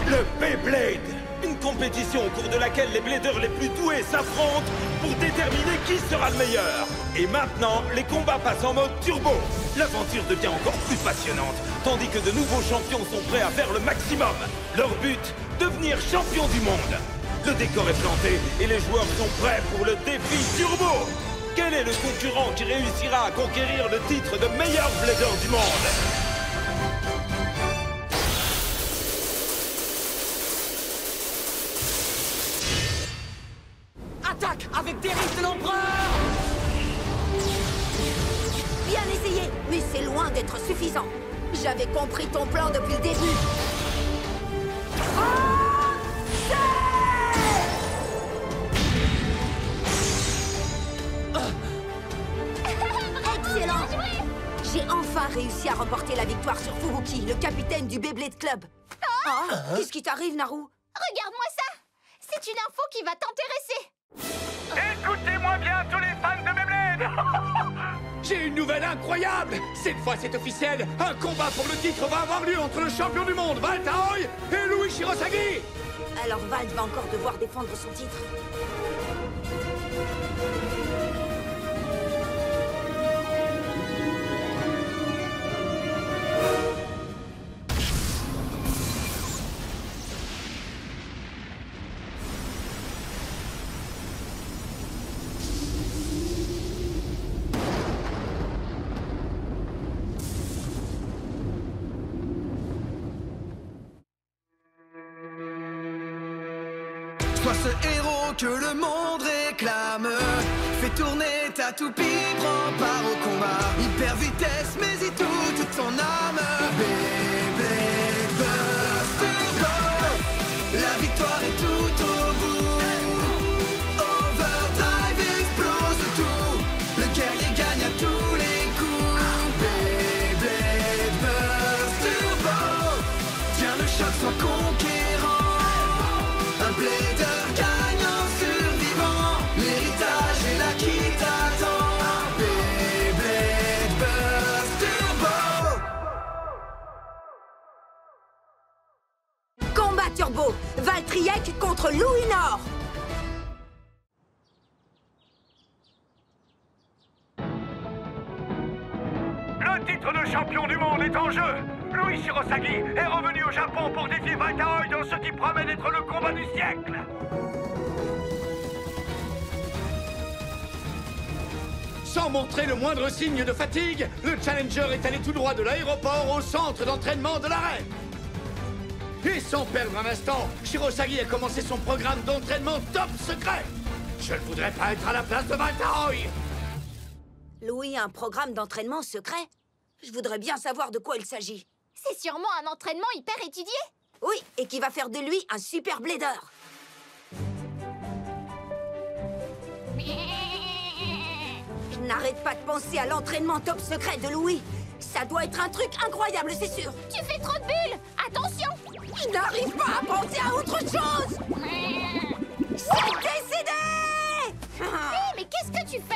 Le Beyblade! Une compétition au cours de laquelle les bladers les plus doués s'affrontent pour déterminer qui sera le meilleur. Et maintenant, les combats passent en mode turbo. L'aventure devient encore plus passionnante, tandis que de nouveaux champions sont prêts à faire le maximum. Leur but, devenir champion du monde. Le décor est planté et les joueurs sont prêts pour le défi turbo. Quel est le concurrent qui réussira à conquérir le titre de meilleur blader du monde? Attaque avec des risques de l'empereur! Bien essayé, mais c'est loin d'être suffisant. J'avais compris ton plan depuis le début. Excellent! J'ai enfin réussi à remporter la victoire sur Fubuki, le capitaine du Beyblade Club. Oh, qu'est-ce qui t'arrive, Naru? Regarde-moi ça! C'est une info qui va t'intéresser! Écoutez-moi bien, tous les fans de Beyblade! J'ai une nouvelle incroyable! Cette fois, c'est officiel! Un combat pour le titre va avoir lieu entre le champion du monde, Val Taoï, et Louis Shirosagi! Alors Vald va encore devoir défendre son titre. Sois ce héros que le monde réclame. Fais tourner ta toupie, prends part au combat. Hyper vitesse, mais y toute son âme. Beyblade Burst Turbo, la victoire est tout au bout. Overdrive explose tout, le guerrier gagne à tous les coups. Beyblade Burst Turbo, tiens le choc, sois conquérant. Un blader gagne en survivant. L'héritage est là qui t'attend. Beyblade Burst Turbo. Combat turbo, Valtriek contre Louis Nord. Le titre de champion du monde est en jeu. Louis Shirosagi est revenu au Japon pour défier Val Taoï dans ce qui promet d'être le combat du siècle. Sans montrer le moindre signe de fatigue, le Challenger est allé tout droit de l'aéroport au centre d'entraînement de l'arène. Et sans perdre un instant, Shirosagi a commencé son programme d'entraînement top secret. Je ne voudrais pas être à la place de Val Taoï. Louis a un programme d'entraînement secret? Je voudrais bien savoir de quoi il s'agit. C'est sûrement un entraînement hyper étudié! Oui, et qui va faire de lui un super blader. Je n'arrête pas de penser à l'entraînement top secret de Louis. Ça doit être un truc incroyable, c'est sûr. Tu fais trop de bulles! Attention! Je n'arrive pas à penser à autre chose. C'est décidé. Hé, mais qu'est-ce que tu fais?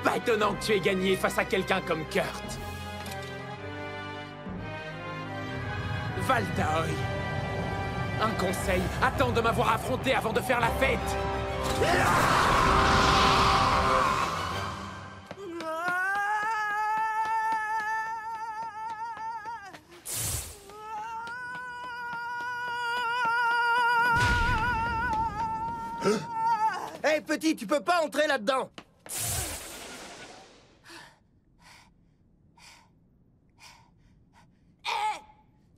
Pas étonnant que tu aies gagné face à quelqu'un comme Kurt. Val Taoï. Un conseil, attends de m'avoir affronté avant de faire la fête. Hé, petit, tu peux pas entrer là-dedans.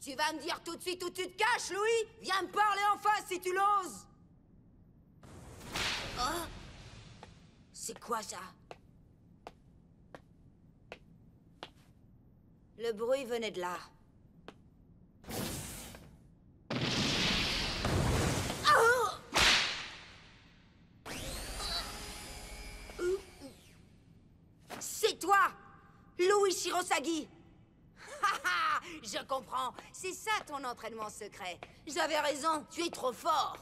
Tu vas me dire tout de suite où tu te caches, Louis? Viens me parler en face si tu l'oses. Oh, c'est quoi ça? Le bruit venait de là. C'est toi, Louis Shirosagi. Haha, je comprends. C'est ça ton entraînement secret. J'avais raison, tu es trop fort.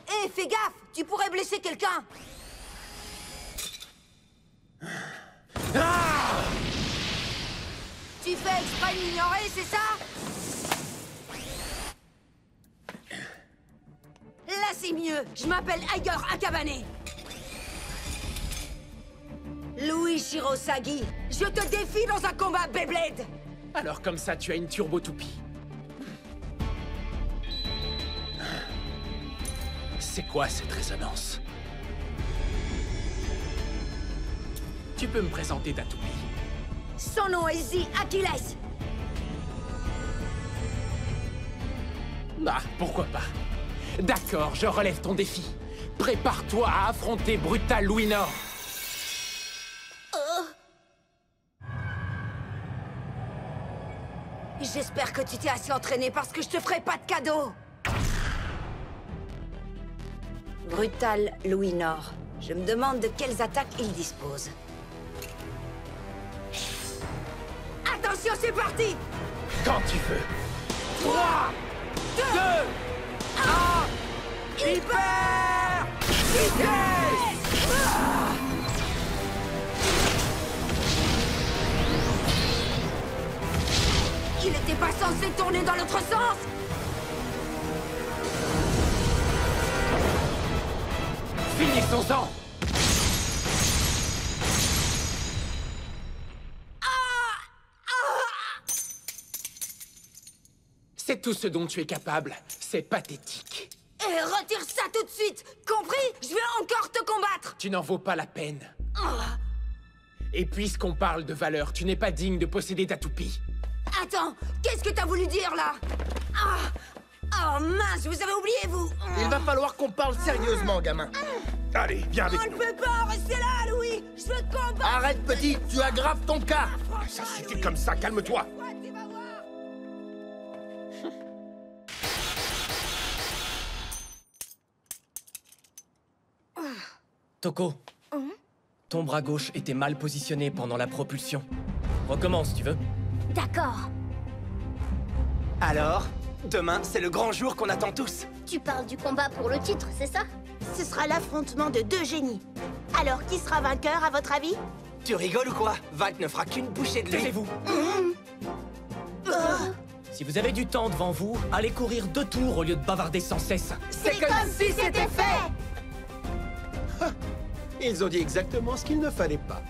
Hé, fais gaffe, tu pourrais blesser quelqu'un. Tu fais exprès de m'ignorer, c'est ça? Là, c'est mieux. Je m'appelle Aiger Akabane. Louis Shirosagi, je te défie dans un combat Beyblade. Alors comme ça, tu as une turbo-toupie. C'est quoi cette résonance? Tu peux me présenter ta toupie? Son nom est Z Achilles. Ah, pourquoi pas. D'accord, je relève ton défi. Prépare-toi à affronter Brutal Louis Nord. J'espère que tu t'es assez entraîné parce que je te ferai pas de cadeau. Brutal Louis Nord. Je me demande de quelles attaques il dispose. Attention, c'est parti! Quand tu veux. 3, 2, 1... Hyper vitesse! Il était pas censé tourner dans l'autre sens! Finissons-en! C'est tout ce dont tu es capable. C'est pathétique. Et retire ça tout de suite! Compris? Je vais encore te combattre! Tu n'en vaux pas la peine. Et puisqu'on parle de valeur, tu n'es pas digne de posséder ta toupie. Attends, qu'est-ce que t'as voulu dire, là? Oh mince, vous avez oublié, vous! Il va falloir qu'on parle sérieusement, gamin. Allez, viens avec On nous. ne peut pas rester là, Louis! Je veux te combattre! Arrête, petit, tu aggraves ton cas. Ça suffit comme ça, calme-toi. Tu vas voir! Toko, ton bras gauche était mal positionné pendant la propulsion. Recommence, tu veux? D'accord. Alors, demain, c'est le grand jour qu'on attend tous. Tu parles du combat pour le titre, c'est ça? Ce sera l'affrontement de deux génies. Alors, qui sera vainqueur, à votre avis? Tu rigoles ou quoi? Valt ne fera qu'une bouchée de lui. Taisez-vous! Si vous avez du temps devant vous, allez courir 2 tours au lieu de bavarder sans cesse. C'est comme si c'était fait! Ils ont dit exactement ce qu'il ne fallait pas.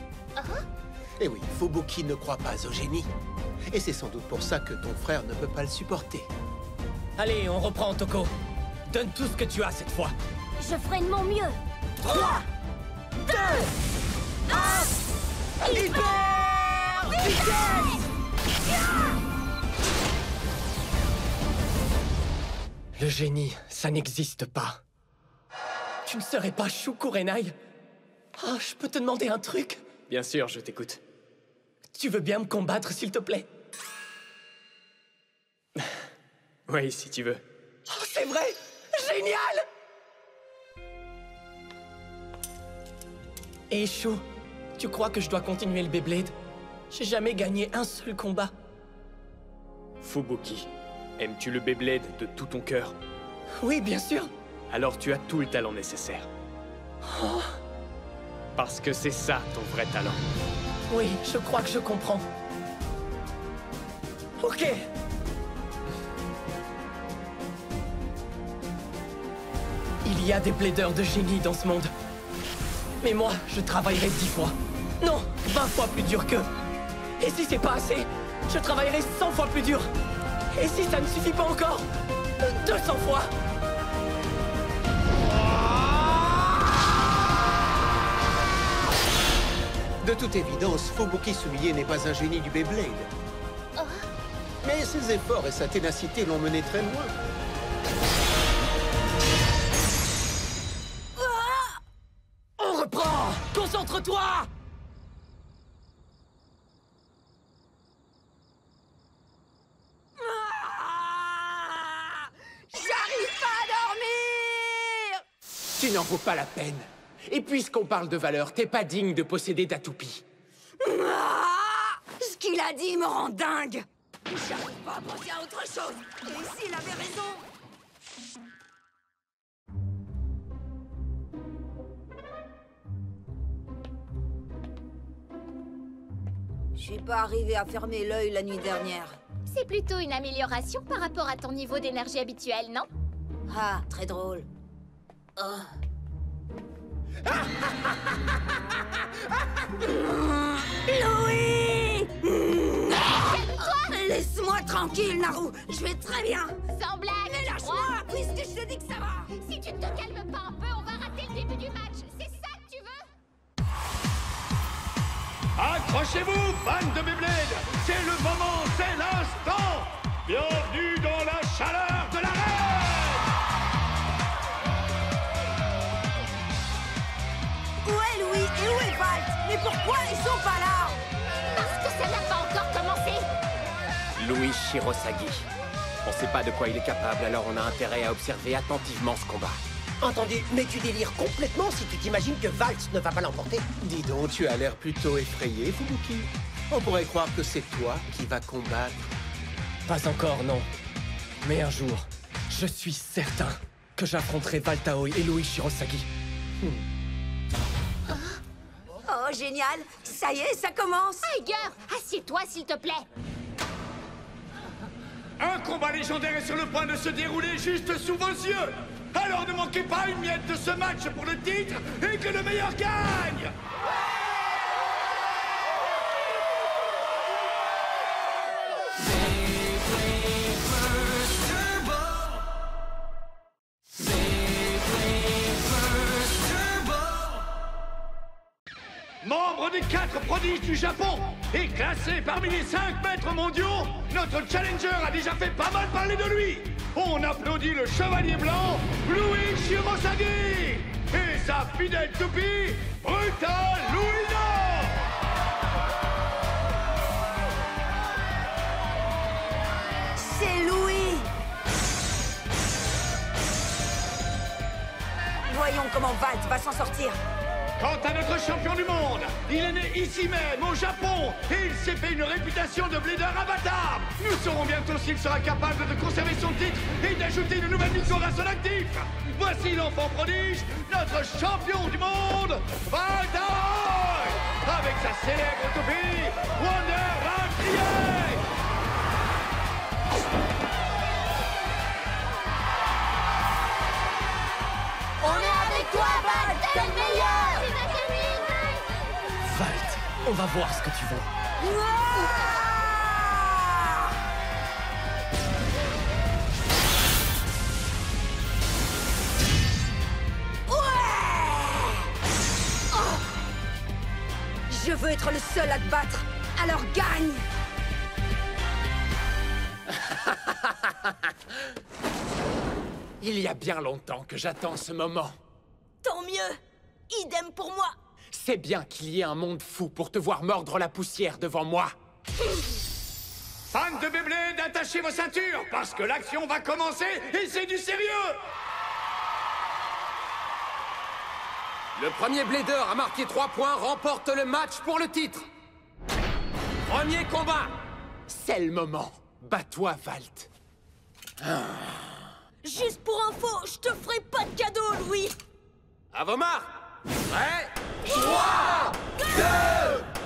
Et oui, Fubuki ne croit pas au génie. Et c'est sans doute pour ça que ton frère ne peut pas le supporter. Allez, on reprend, Toko. Donne tout ce que tu as cette fois. Je ferai de mon mieux. 3, 2, 1... Hyper vitesse! Le génie, ça n'existe pas. Tu ne serais pas Shu Kurenai? Ah, je peux te demander un truc? Bien sûr, je t'écoute. Tu veux bien me combattre, s'il te plaît? Oui, si tu veux. Oh, c'est vrai! Génial! Et Shu, tu crois que je dois continuer le Beyblade? J'ai jamais gagné un seul combat. Fubuki, aimes-tu le Beyblade de tout ton cœur? Oui, bien sûr. Alors tu as tout le talent nécessaire. Parce que c'est ça ton vrai talent. Oui, je crois que je comprends. Ok. Il y a des plaideurs de génie dans ce monde. Mais moi, je travaillerai 10 fois. Non, 20 fois plus dur qu'eux. Et si c'est pas assez, je travaillerai 100 fois plus dur. Et si ça ne suffit pas encore, 200 fois. De toute évidence, Fubuki Sumiye n'est pas un génie du Beyblade. Mais ses efforts et sa ténacité l'ont mené très loin. On reprend! Concentre-toi! Tu n'en vaux pas la peine. Et puisqu'on parle de valeur, t'es pas digne de posséder d'Atoupie. Ah, ce qu'il a dit me rend dingue. J'arrive pas à penser à autre chose. Et s'il avait raison. Je suis pas arrivé à fermer l'œil la nuit dernière. C'est plutôt une amélioration par rapport à ton niveau d'énergie habituel, non? Ah, très drôle. Oh. Louis! Calme-toi! Laisse-moi tranquille, Naru. Je vais très bien. Sans blague! Mais lâche-moi, puisque je te dis que ça va. Si tu ne te calmes pas un peu, on va rater le début du match. C'est ça que tu veux? Accrochez-vous, fans de Beyblade! C'est le moment, c'est l'instant! Bienvenue dans la chaleur de l'arène! Où est Louis et où est Valt? Mais pourquoi ils sont pas là? Parce que ça n'a pas encore commencé! Louis Shirosagi. On sait pas de quoi il est capable, alors on a intérêt à observer attentivement ce combat. Entendu, mais tu délires complètement si tu t'imagines que Valtz ne va pas l'emporter. Dis donc, tu as l'air plutôt effrayé, Fubuki. On pourrait croire que c'est toi qui vas combattre. Pas encore, non. Mais un jour, je suis certain que j'affronterai Valtaoi et Louis Shirosagi. Oh, génial! Ça y est, ça commence! Tiger, assieds-toi s'il te plaît! Un combat légendaire est sur le point de se dérouler juste sous vos yeux! Alors ne manquez pas une miette de ce match pour le titre et que le meilleur gagne! Membre des 4 prodiges du Japon et classé parmi les 5 maîtres mondiaux, notre challenger a déjà fait pas mal parler de lui. On applaudit le chevalier blanc, Louis Shirosagi, et sa fidèle toupie, Brutal Luino. C'est Louis! Voyons comment Valt va s'en sortir. Quant à notre champion du monde, il est né ici même, au Japon, et il s'est fait une réputation de blader imbattable. Nous saurons bientôt s'il sera capable de conserver son titre et d'ajouter une nouvelle victoire à son actif. Voici l'enfant prodige, notre champion du monde, Valtaoi, avec sa célèbre toupie, Wonder Valkyrie. On est avec toi, Valt! T'es le meilleur! Valt, on va voir ce que tu vaux. Je veux être le seul à te battre, alors gagne! Il y a bien longtemps que j'attends ce moment. Tant mieux! Idem pour moi! C'est bien qu'il y ait un monde fou pour te voir mordre la poussière devant moi. Fans de Beyblade, attachez vos ceintures, parce que l'action va commencer et c'est du sérieux! Le premier blader à marquer 3 points remporte le match pour le titre. Premier combat. C'est le moment. Bats-toi, Valt. Juste pour info, je te ferai pas de cadeau, Louis! À vos marques. Prêt 3, 2,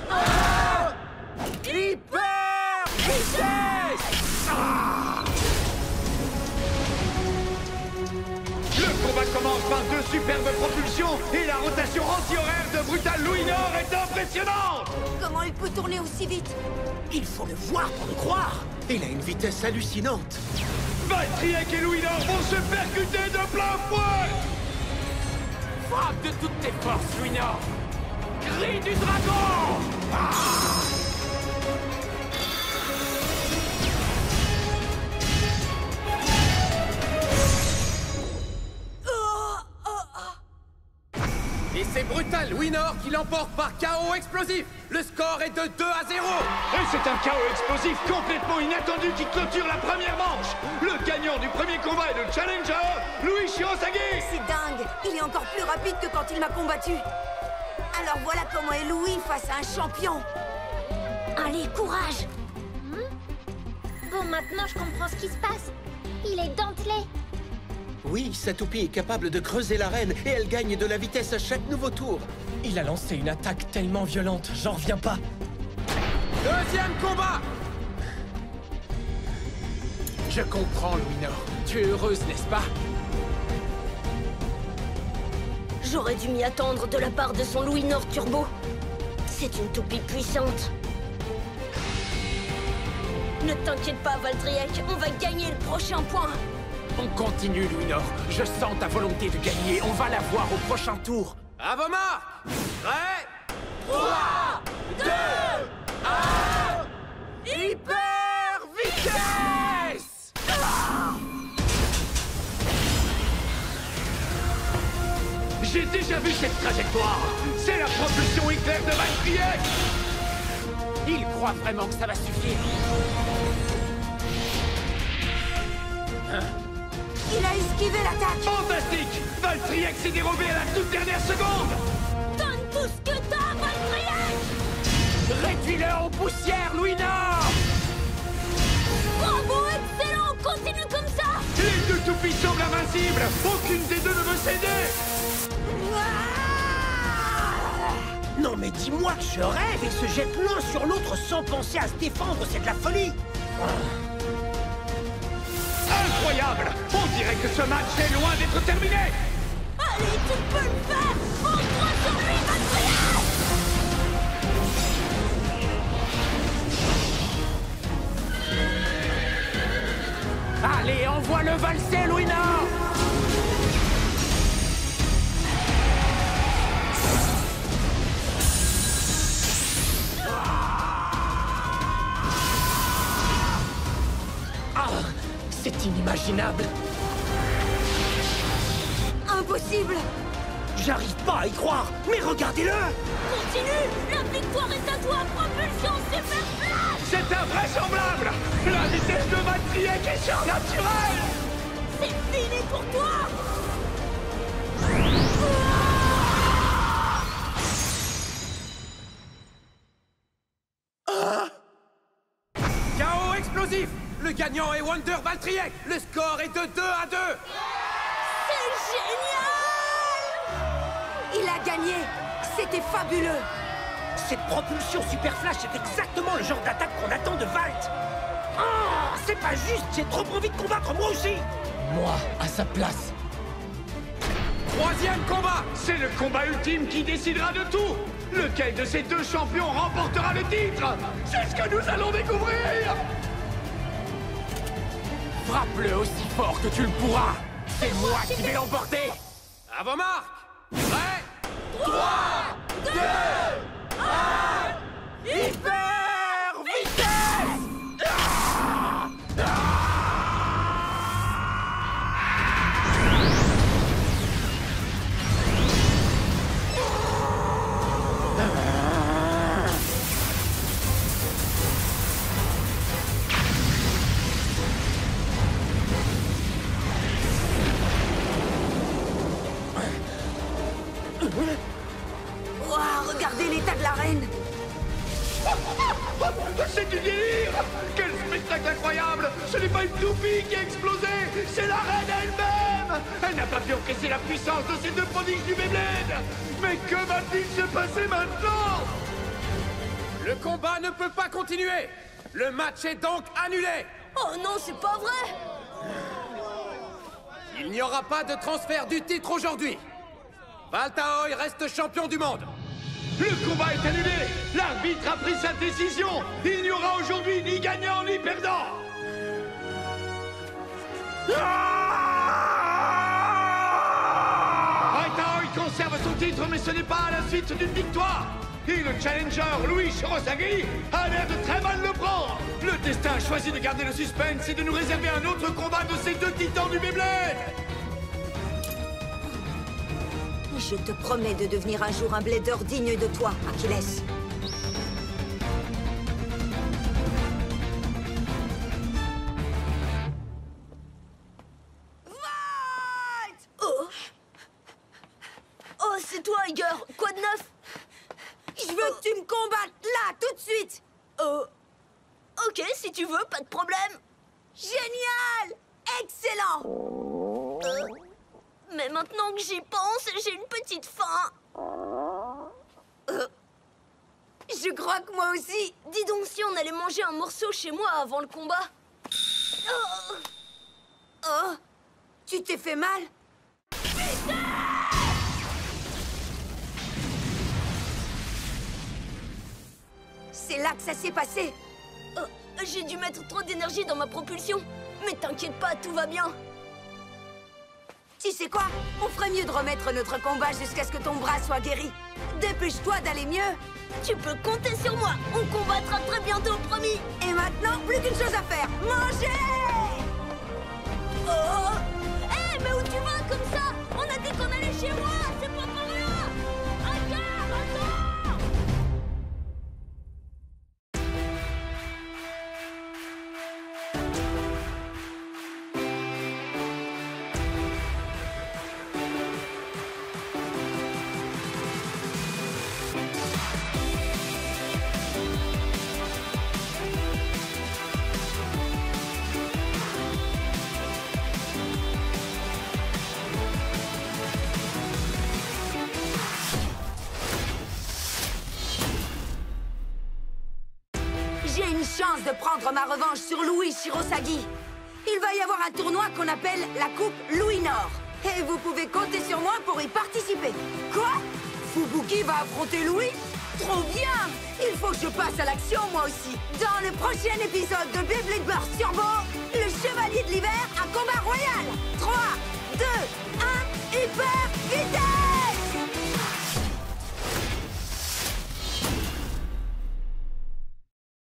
1... Hyper vitesse! Le combat commence par 2 superbes propulsions et la rotation anti-horaire de Brutal Luino est impressionnante! Comment il peut tourner aussi vite? Il faut le voir pour le croire. Il a une vitesse hallucinante. Valtriek et Luino vont se percuter de plein fouet! Frappe de toutes tes forces, Luino! Cri du dragon! Et c'est brutal, Louis Nord qui l'emporte par KO explosif. Le score est de 2-0. Et c'est un KO explosif complètement inattendu qui clôture la première manche. Le gagnant du premier combat est le challenger, Louis Shirosagi. C'est dingue. Il est encore plus rapide que quand il m'a combattu. Alors voilà comment est Louis face à un champion. Allez, courage! Bon, maintenant je comprends ce qui se passe. Il est dentelé. Oui, sa toupie est capable de creuser l'arène et elle gagne de la vitesse à chaque nouveau tour. Il a lancé une attaque tellement violente, j'en reviens pas. Deuxième combat. Je comprends, Louis Nord. Tu es heureuse, n'est-ce pas? J'aurais dû m'y attendre de la part de son Louis Nord Turbo. C'est une toupie puissante. Ne t'inquiète pas, Valtriek, on va gagner le prochain point. On continue, Louis Nord. Je sens ta volonté de gagner. On va la voir au prochain tour. À vos marques. Prêt? 3, 2, 1... Hyper vitesse! J'ai déjà vu cette trajectoire. C'est la propulsion éclair de Valtriek. Il croit vraiment que ça va suffire. Il a esquivé l'attaque. Fantastique! Valtriek s'est dérobé à la toute dernière seconde. Donne tout ce que t'as, Valtriek! Réduis-le en poussière, Louis Nord! Bravo, excellent! Continue comme ça! Les deux toupies semblent invincibles. Aucune des deux ne veut céder. Non mais dis-moi que je rêve et se jettent l'un sur l'autre sans penser à se défendre, c'est de la folie! Incroyable! On dirait que ce match est loin d'être terminé! Allez, tu peux le faire! Fonce-toi sur lui, Valtriek! Allez, envoie-le valser, Louis Nord! C'est inimaginable. Impossible. J'arrive pas à y croire, mais regardez-le! Continue! La victoire est à toi! Propulsion super flash! C'est invraisemblable! La vitesse de Valtriek est surnaturelle! C'est fini pour toi! KO explosif! Le gagnant est Wonder Valtriek! Le score est de 2-2! C'est génial! Il a gagné. C'était fabuleux. Cette propulsion super flash est exactement le genre d'attaque qu'on attend de Valt! Ah, c'est pas juste, j'ai trop envie de combattre moi aussi! Moi, à sa place. Troisième combat! C'est le combat ultime qui décidera de tout! Lequel de ces deux champions remportera le titre? C'est ce que nous allons découvrir! Frappe-le aussi fort que tu le pourras! C'est moi qui vais l'emporter! À vos marques! Prêt? 3, 2, 1... Hyper vitesse! Waouh, regardez l'état de l'arène. C'est du délire! Quel spectacle incroyable! Ce n'est pas une toupie qui a explosé, c'est la reine elle-même! Elle n'a pas pu encaisser la puissance de ces deux prodiges du Beyblade! Mais que va-t-il se passer maintenant? Le combat ne peut pas continuer! Le match est donc annulé! Oh non, c'est pas vrai. Il n'y aura pas de transfert du titre aujourd'hui! Valtaoy reste champion du monde! Le combat est annulé! L'arbitre a pris sa décision! Il n'y aura aujourd'hui ni gagnant ni perdant! Valtaoy conserve son titre, mais ce n'est pas à la suite d'une victoire! Et le challenger Louis Shirosagi a l'air de très mal le prendre! Le destin a choisi de garder le suspense et de nous réserver un autre combat de ces deux titans du Beyblade! Je te promets de devenir un jour un blader digne de toi, Achilles. Oh, c'est toi, Iger. Quoi de neuf? Je veux que tu me combattes là, tout de suite. Ok, si tu veux, pas de problème. Génial! Excellent! Mais maintenant que j'y pense, j'ai une petite faim. Je crois que moi aussi. Dis donc si on allait manger un morceau chez moi avant le combat. Oh, tu t'es fait mal? C'est là que ça s'est passé. J'ai dû mettre trop d'énergie dans ma propulsion. Mais t'inquiète pas, tout va bien. Tu sais quoi? On ferait mieux de remettre notre combat jusqu'à ce que ton bras soit guéri. Dépêche-toi d'aller mieux. Tu peux compter sur moi. On combattra très bientôt, promis. Et maintenant, plus qu'une chose à faire. Manger! Oh! Hé, mais où tu vas comme ça? On a dit qu'on allait chez moi. C'est pas par là. Attends! J'ai une chance de prendre ma revanche sur Louis Shirosagi. Il va y avoir un tournoi qu'on appelle la Coupe Louis Nord. Et vous pouvez compter sur moi pour y participer. Quoi? Fubuki va affronter Louis? Trop bien! Il faut que je passe à l'action moi aussi. Dans le prochain épisode de Beyblade Burst Turbo, le chevalier de l'hiver a